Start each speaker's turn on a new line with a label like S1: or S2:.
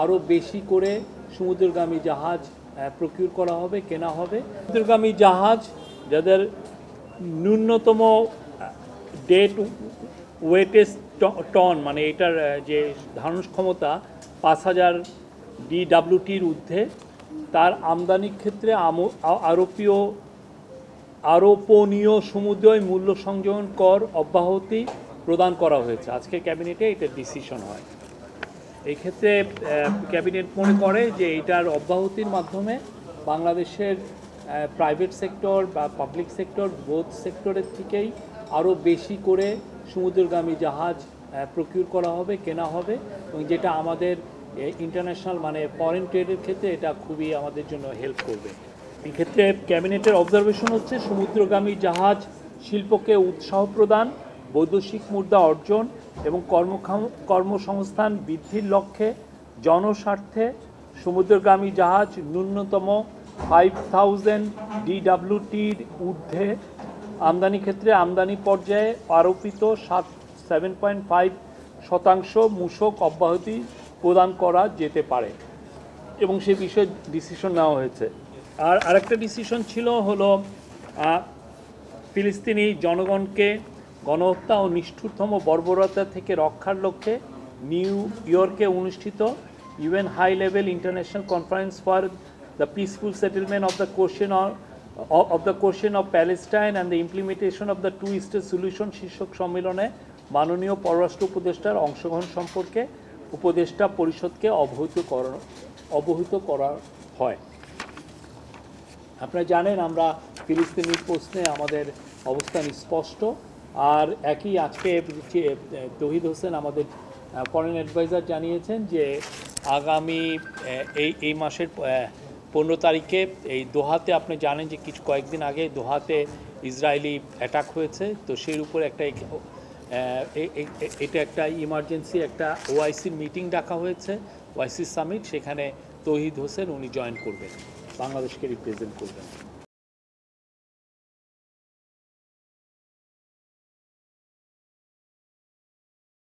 S1: আরও বেশি করে সমুদ্রগামী জাহাজ প্রকিউর করা হবে, কেনা হবে। সমুদ্রগামী জাহাজ যাদের ন্যূনতম ডেট ওয়েটেজ টন, মানে এটার যে ধারণ ক্ষমতা 5000 DWTর ঊর্ধ্বে, তার আমদানির ক্ষেত্রে আরোপনীয় সমুদ্রয় মূল্য সংযোজন কর অব্যাহতি প্রদান করা হয়েছে। আজকে ক্যাবিনেটে এটা ডিসিশন হয়। এই ক্ষেত্রে ক্যাবিনেট মনে করে যে এটার অব্যাহতির মাধ্যমে বাংলাদেশের প্রাইভেট সেক্টর বা পাবলিক সেক্টর বোথ সেক্টরের থেকেই আরও বেশি করে সমুদ্রগামী জাহাজ প্রকিউর করা হবে, কেনা হবে, এবং যেটা আমাদের ইন্টারন্যাশনাল মানে ফরেন ট্রেডের ক্ষেত্রে এটা খুবই আমাদের জন্য হেল্প করবে। এই ক্ষেত্রে ক্যাবিনেটের অবজারভেশন হচ্ছে সমুদ্রগামী জাহাজ শিল্পকে উৎসাহ প্রদান, বৈদেশিক মুদ্রা অর্জন এবং কর্মসংস্থান বৃদ্ধির লক্ষ্যে জনস্বার্থে সমুদ্রগামী জাহাজ ন্যূনতম 5000 DWTর ঊর্ধ্বে আমদানি ক্ষেত্রে আমদানি পর্যায়ে আরোপিত 7.5% মূসক অব্যাহতি প্রদান করা যেতে পারে, এবং সে বিষয়ে ডিসিশন নেওয়া হয়েছে। আর আরেকটা ডিসিশন ছিল হলো ফিলিস্তিনি জনগণকে গণহত্যা ও নিষ্ঠুরতম বর্বরতা থেকে রক্ষার লক্ষ্যে নিউ ইয়র্কে অনুষ্ঠিত UN high level international conference for the peaceful settlement of the question of Palestine and the implementation of the two state solution শীর্ষক সম্মেলনে মাননীয় পররাষ্ট্র উপদেষ্টার অংশগ্রহণ সম্পর্কে উপদেষ্টা পরিষদকে অবহিত করা হয়। আপনারা জানেন আমরা ফিলিস্তিনির প্রশ্নে আমাদের অবস্থান স্পষ্ট। আর একই আজকে তৌহিদ হোসেন আমাদের ফরেন অ্যাডভাইজার জানিয়েছেন যে আগামী এই মাসের 15 তারিখে এই দোহাতে, আপনি জানেন যে কয়েকদিন আগে দোহাতে ইসরায়েলি অ্যাটাক হয়েছে, তো সেই উপর এটা একটা ইমার্জেন্সি একটা ওআইসির মিটিং ডাকা হয়েছে, ওআইসি সামিট। সেখানে তৌহিদ হোসেন উনি জয়েন করবেন, বাংলাদেশকে রিপ্রেজেন্ট করবেন।